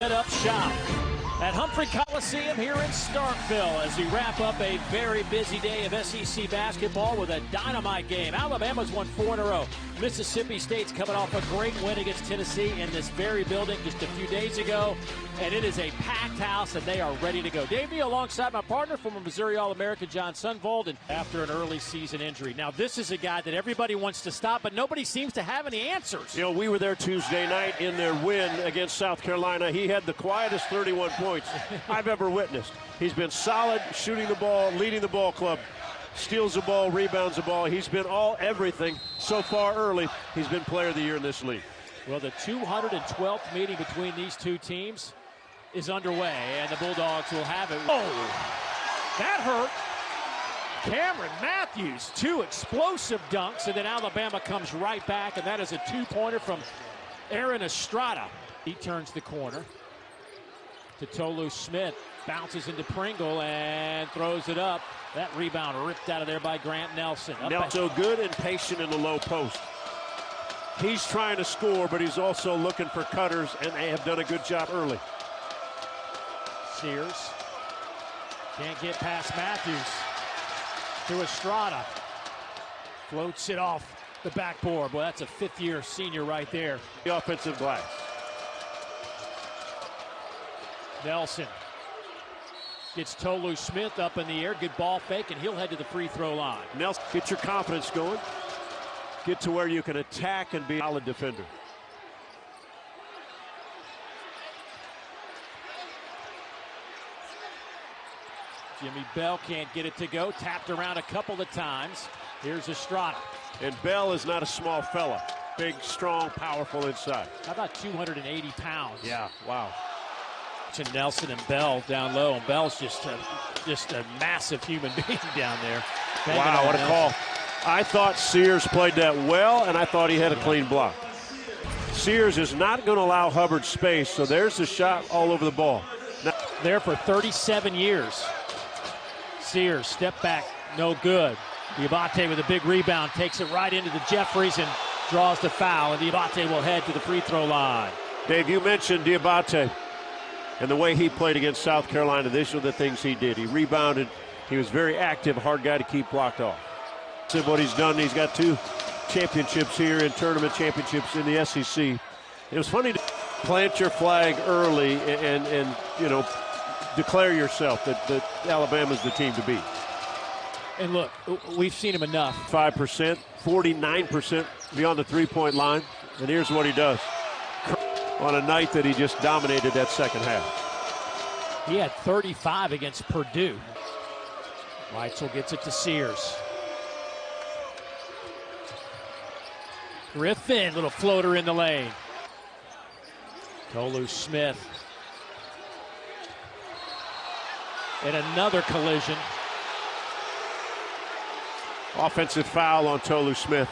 Set up shop at Humphrey Coliseum here in Starkville as we wrap up a very busy day of SEC basketball with a dynamite game. Alabama's won 4 in a row. Mississippi State's coming off a great win against Tennessee in this very building just a few days ago. And it is a packed house, and they are ready to go. Davey alongside my partner, former Missouri All-American John Sunvold, and after an early season injury. Now, this is a guy that everybody wants to stop, but nobody seems to have any answers. You know, we were there Tuesday night in their win against South Carolina. He had the quietest 31 points I've ever witnessed. He's been solid, shooting the ball, leading the ball club. Steals the ball, rebounds the ball. He's been everything so far early. He's been player of the year in this league. Well, the 212th meeting between these two teams is underway, and the Bulldogs will have it. Oh, that hurt. Cameron Matthews, 2 explosive dunks, and then Alabama comes right back, and that is a 2-pointer from Aaron Estrada. He turns the corner to Tolu Smith, bounces into Pringle and throws it up. That rebound ripped out of there by Grant Nelson. So good and patient in the low post. He's trying to score, but he's also looking for cutters, and they have done a good job early. Sears can't get past Matthews to Estrada. Floats it off the backboard. Well, that's a fifth-year senior right there. The offensive glass. Nelson gets Tolu Smith up in the air. Good ball fake, and he'll head to the free throw line. Nelson, get your confidence going. Get to where you can attack and be a solid defender. Jimmy Bell can't get it to go. Tapped around a couple of times. Here's Estrada. And Bell is not a small fella. Big, strong, powerful inside. How about 280 pounds? Yeah, wow. To Nelson and Bell down low, and Bell's just a massive human being down there. Wow, what a call. I thought Sears played that well, and I thought he had a clean block. Sears is not going to allow Hubbard space, so there's the shot all over the ball. Now, there for 37 years. Sears, step back, no good. Dioubate with a big rebound, takes it right into the Jeffries and draws the foul, and Dioubate will head to the free throw line. Dave, you mentioned Dioubate and the way he played against South Carolina. These are the things he did. He rebounded. He was very active, hard guy to keep blocked off. What he's done, he's got 2 championships here in tournament championships in the SEC. It was funny to plant your flag early and you know, declare yourself that Alabama's the team to beat. And look, we've seen him enough. 5%, 49% beyond the three-point line. And here's what he does on a night that he just dominated that second half. He had 35 against Purdue. Wrightsell gets it to Sears. Griffen, little floater in the lane. Tolu Smith. And another collision. Offensive foul on Tolu Smith.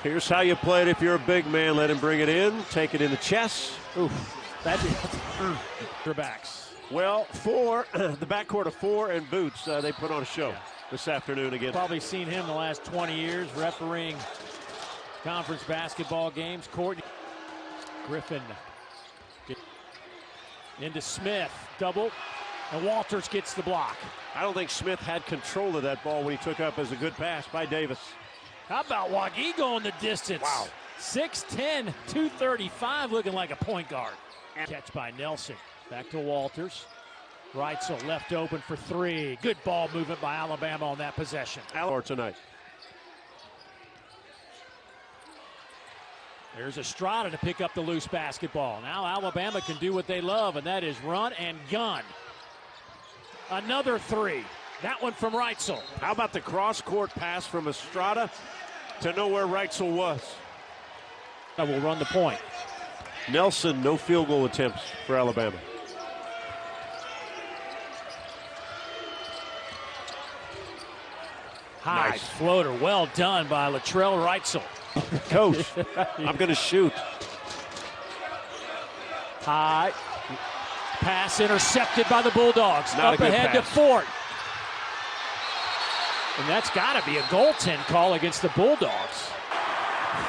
Here's how you play it if you're a big man. Let him bring it in, take it in the chest. Oof, that's your backs. Well, the backcourt of 4 and Boots, they put on a show this afternoon again. Probably seen him the last 20 years refereeing conference basketball games. Griffen into Smith, double, and Walters gets the block. I don't think Smith had control of that ball when he took up as a good pass by Davis. How about Wague going the distance? Wow. 6'10", 235, looking like a point guard. Catch by Nelson. Back to Walters. Wrightsell left open for 3. Good ball movement by Alabama on that possession. Tonight. There's Estrada to pick up the loose basketball. Now Alabama can do what they love, and that is run and gun. Another 3. That one from Wrightsell. How about the cross-court pass from Estrada to know where Wrightsell was? I will run the point. Nelson, no field goal attempts for Alabama. High nice floater, well done by Latrell Wrightsell. Coach, I'm going to shoot. High pass intercepted by the Bulldogs. Not up ahead to Fort. And that's got to be a goaltend call against the Bulldogs.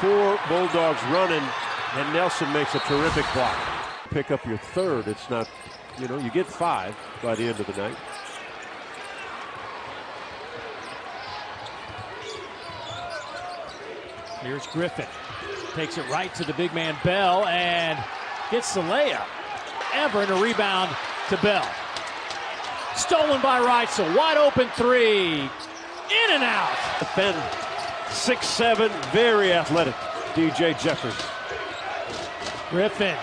4 Bulldogs running And Nelson makes a terrific block. Pick up your third. It's not, you get 5 by the end of the night. Here's Griffen. Takes it right to the big man Bell and gets the layup. Everett, a rebound to Bell. Stolen by Wrightsell. Wide open 3. In and out. Defend 6'7", very athletic DJ Jeffries. Griffen.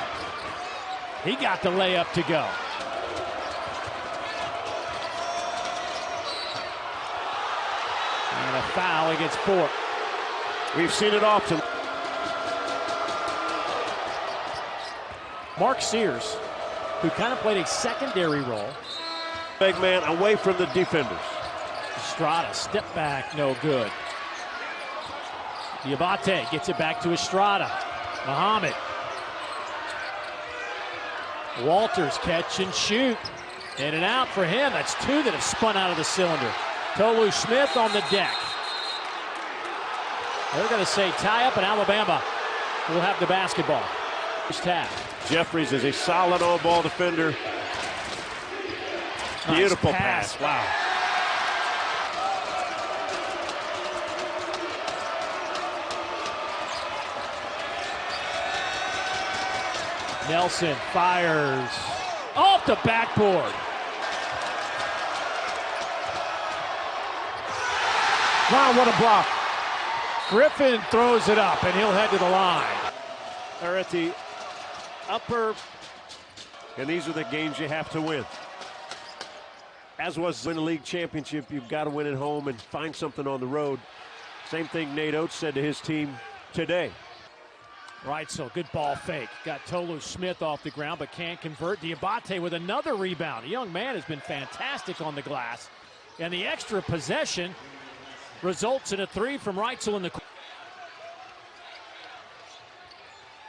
He got the layup to go. And a foul against Fort. We've seen it often. Mark Sears, who kind of played a secondary role. Big man away from the defenders. Estrada, step back, no good. Dioubate gets it back to Estrada. Mohamed. Walters catch and shoot. In and out for him. That's 2 that have spun out of the cylinder. Tolu Smith on the deck. They're going to say tie up, and Alabama will have the basketball. First half. Jeffries is a solid on-ball defender. Nice Beautiful pass. Wow. Nelson fires off the backboard. Wow, what a block. Griffen throws it up, and he'll head to the line. They're at the upper, and these are the games you have to win. As was win a league championship, you've got to win at home and find something on the road. Same thing Nate Oats said to his team today. Wrightsell, good ball fake. Got Tolu Smith off the ground, but can't convert. Dioubate with another rebound. The young man has been fantastic on the glass. And the extra possession results in a 3 from Wrightsell in the corner.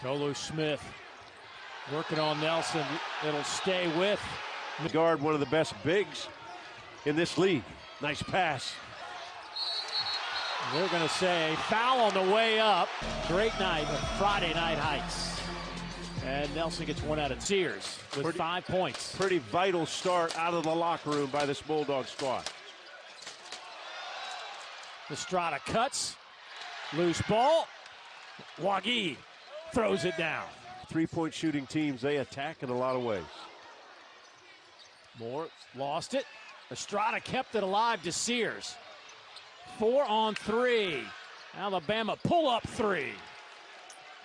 Tolu Smith working on Nelson. It'll stay with. Guard, one of the best bigs in this league. Nice pass. They're going to say foul on the way up. Great night of Friday Night Heights. And Nelson gets one out of Sears with 5 points. Pretty vital start out of the locker room by this Bulldog squad. Estrada cuts. Loose ball. Wague throws it down. 3-point shooting teams, they attack in a lot of ways. Moore lost it. Estrada kept it alive to Sears. 4 on 3. Alabama pull-up 3.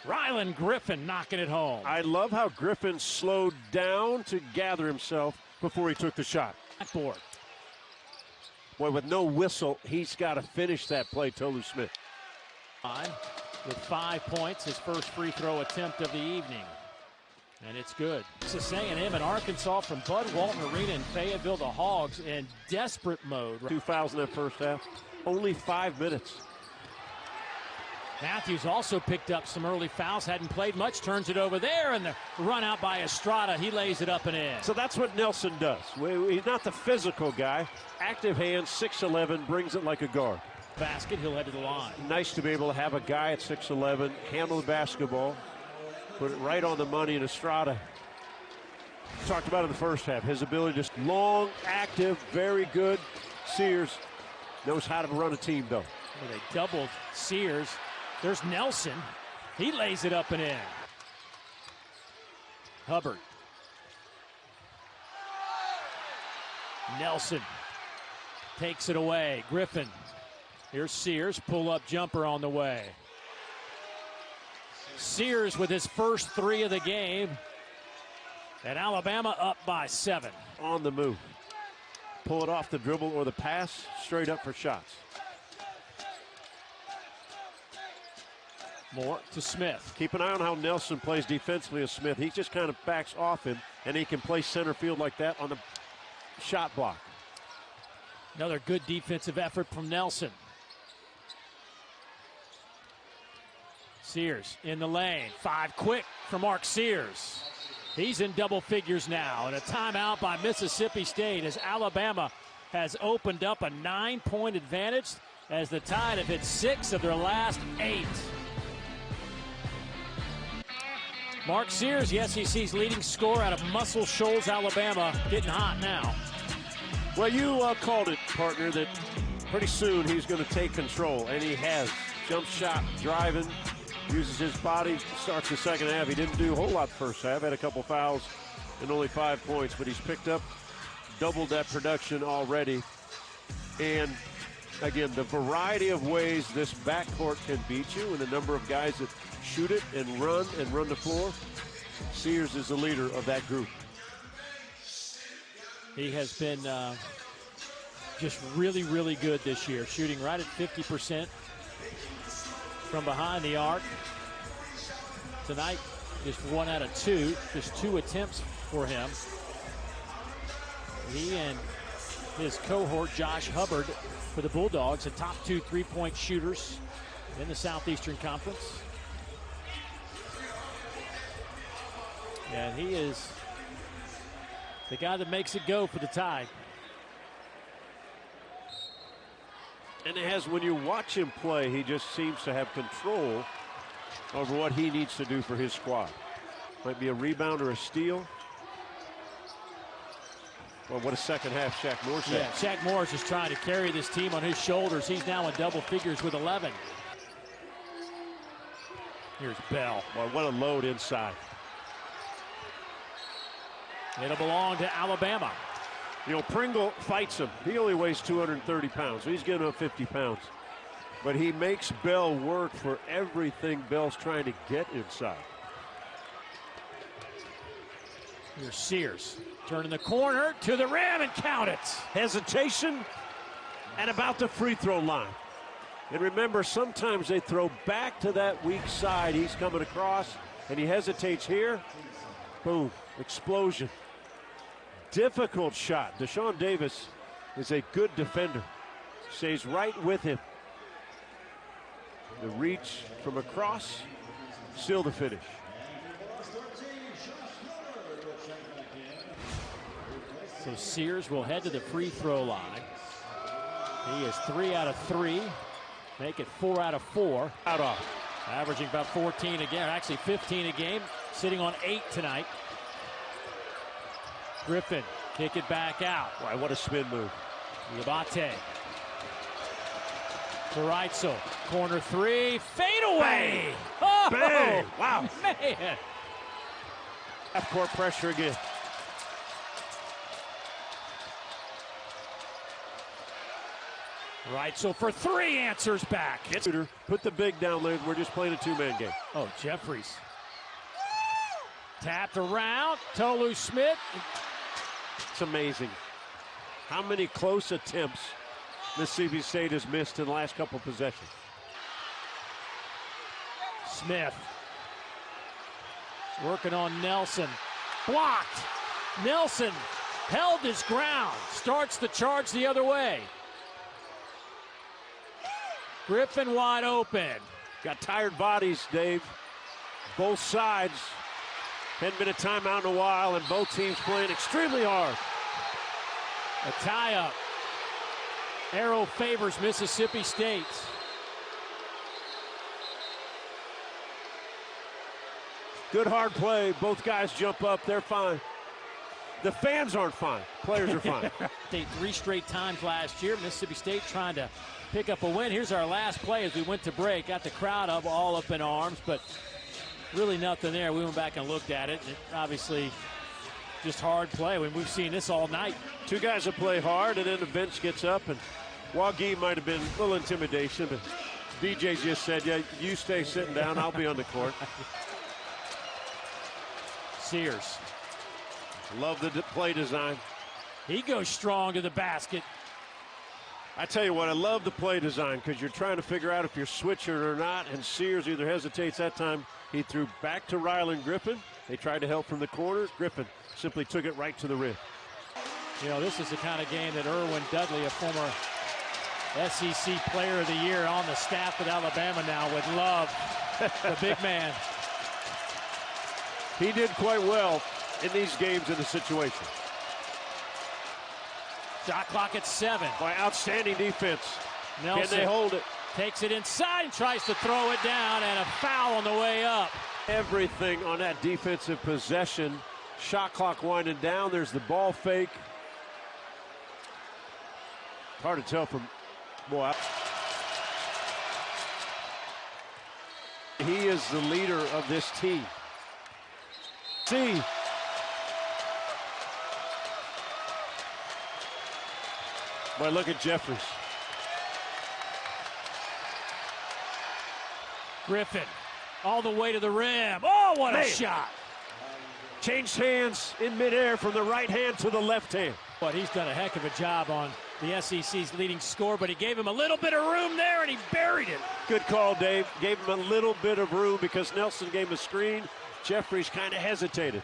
Rylan Griffen knocking it home. I love how Griffen slowed down to gather himself before he took the shot. Backboard. Boy, with no whistle, he's got to finish that play, Tolu Smith. With 5 points, his first free throw attempt of the evening. And it's good. Texas A&M and Arkansas from Bud Walton Arena in Fayetteville. The Hogs in desperate mode. 2 fouls in that first half. Only 5 minutes. Matthews also picked up some early fouls. Hadn't played much. Turns it over there. And the run out by Estrada. He lays it up and in. So that's what Nelson does. He's not the physical guy. Active hands, 6'11", brings it like a guard. Basket, he'll head to the line. Nice to be able to have a guy at 6'11", handle the basketball, put it right on the money in Estrada. Talked about in the first half, his ability, just long, active, very good. Sears knows how to run a team, though. Well, they doubled Sears. There's Nelson. He lays it up and in. Hubbard. Nelson takes it away. Griffen. Here's Sears. Pull-up jumper on the way. Sears with his first 3 of the game. And Alabama up by 7. On the move. Pull it off the dribble or the pass, straight up for shots. Moore to Smith. Keep an eye on how Nelson plays defensively as Smith. He just kind of backs off him, and he can play center field like that on the shot block. Another good defensive effort from Nelson. Sears in the lane. 5 quick for Mark Sears. He's in double figures now, and a timeout by Mississippi State as Alabama has opened up a 9-point advantage as the Tide have hit 6 of their last 8. Mark Sears, the SEC's leading scorer out of Muscle Shoals, Alabama, getting hot now. Well, you called it, partner, that pretty soon he's going to take control, and he has. Jump shot, driving, uses his body, starts the second half. He didn't do a whole lot the first half, had a couple fouls and only 5 points, but he's picked up, doubled that production already. And again, the variety of ways this backcourt can beat you and the number of guys that shoot it and run the floor. Sears is the leader of that group. He has been just really, really good this year, shooting right at 50% from behind the arc. Tonight, just 1 out of 2, just 2 attempts for him. He and his cohort, Josh Hubbard, for the Bulldogs, the top 2 3-point shooters in the Southeastern Conference. And he is the guy that makes it go for the Tide. And it has, when you watch him play, he just seems to have control over what he needs to do for his squad. Might be a rebound or a steal. Well, what a second half Shaq Morris had. Yeah, Shaq Morris is trying to carry this team on his shoulders. He's now in double figures with 11. Here's Bell. Well, what a load inside. It'll belong to Alabama. You know, Pringle fights him. He only weighs 230 pounds, so he's getting up 50 pounds. But he makes Bell work for everything Bell's trying to get inside. Here's Sears. Turning the corner to the rim and count it. Hesitation and about the free throw line. And remember, sometimes they throw back to that weak side. He's coming across and he hesitates here. Boom, explosion. Difficult shot. Deshaun Davis is a good defender. Stays right with him. The reach from across, still the finish. So Sears will head to the free throw line. He is 3 out of 3. Make it 4 out of 4. Out off. Averaging about 14 a game, actually 15 a game. Sitting on 8 tonight. Griffen, kick it back out. Wow, what a spin move. Dioubate. To Wrightsell. Corner 3. Fade away. Oh, bang. Wow. Man. Half-court pressure again. Wrightsell for 3, answers back. Put the big down lane. We're just playing a 2-man game. Oh, Jeffries. Tapped around. Tolu Smith. It's amazing how many close attempts Mississippi State has missed in the last couple possessions. Smith. Working on Nelson. Blocked. Nelson held his ground. Starts the charge the other way. Griffen wide open. Got tired bodies, Dave. Both sides. Hadn't been a timeout in a while, and both teams playing extremely hard. A tie-up. Arrow favors Mississippi State. Good hard play. Both guys jump up. They're fine. The fans aren't fine. Players are fine. 3 straight times last year. Mississippi State trying to pick up a win. Here's our last play as we went to break. Got the crowd all up in arms, but really nothing there. We went back and looked at it. Obviously, just hard play. We've seen this all night. 2 guys that play hard, and then the bench gets up, and Wague might have been a little intimidation, but DJ just said, yeah, you stay sitting down. I'll be on the court. Sears. Love the play design. He goes strong to the basket. I tell you what, I love the play design because you're trying to figure out if you're switching or not, and Sears either hesitates that time. He threw back to Rylan Griffen. They tried to help from the corner. Griffen simply took it right to the rim. You know, this is the kind of game that Irwin Dudley, a former SEC Player of the Year on the staff at Alabama now, would love. The big man. He did quite well in these games in the situation. Shot clock at 7. By outstanding defense. Nelson Can they hold it? Takes it inside and tries to throw it down, and a foul on the way up. Everything on that defensive possession. Shot clock winding down. There's the ball fake. Hard to tell from boy. He is the leader of this team. See. Boy, look at Jeffries. Griffen all the way to the rim. Oh, what a shot. Changed hands in midair from the right hand to the left hand. But he's done a heck of a job on the SEC's leading scorer, but he gave him a little bit of room there, and he buried it. Good call, Dave. Gave him a little bit of room because Nelson gave him a screen. Jeffries kind of hesitated.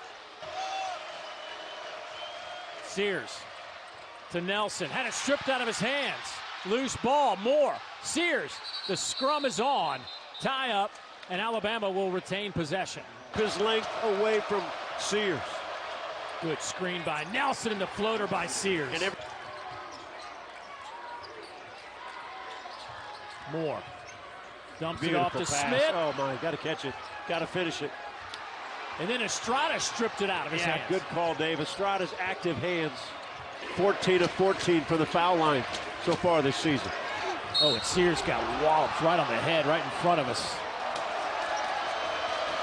Sears to Nelson. Had it stripped out of his hands. Loose ball. Moore. Sears. The scrum is on. Tie up, and Alabama will retain possession. His length away from Sears. Good screen by Nelson and the floater by Sears. Moore dumps it off to pass. Smith. Oh my, got to catch it. Got to finish it. And then Estrada stripped it out of his hands. Good call, Dave. Estrada's active hands. 14 of 14 from the foul line so far this season. Oh, and Sears got walloped right on the head, right in front of us.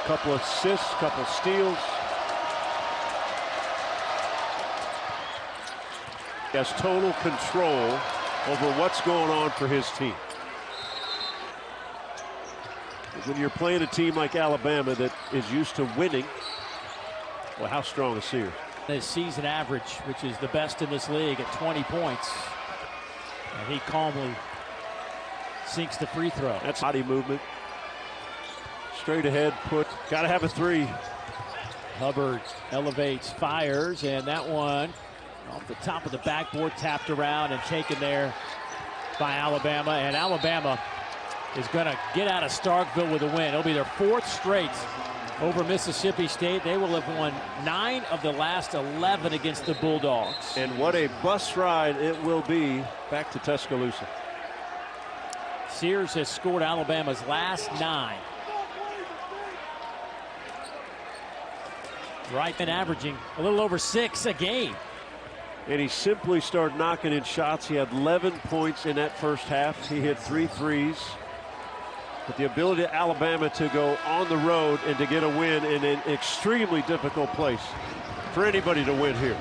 Couple assists, couple steals. He has total control over what's going on for his team. When you're playing a team like Alabama that is used to winning, well, how strong is Sears? His season average, which is the best in this league at 20 points. And he calmly sinks the free throw. That's body movement. Straight ahead, got to have a three. Hubbard elevates, fires, and that one off the top of the backboard, tapped around and taken there by Alabama. And Alabama is going to get out of Starkville with a win. It'll be their fourth straight over Mississippi State. They will have won 9 of the last 11 against the Bulldogs. And what a bus ride it will be back to Tuscaloosa. Sears has scored Alabama's last 9. Rylan averaging a little over 6 a game. And he simply started knocking in shots. He had 11 points in that first half. He hit 3 threes. But the ability of Alabama to go on the road and to get a win in an extremely difficult place for anybody to win here.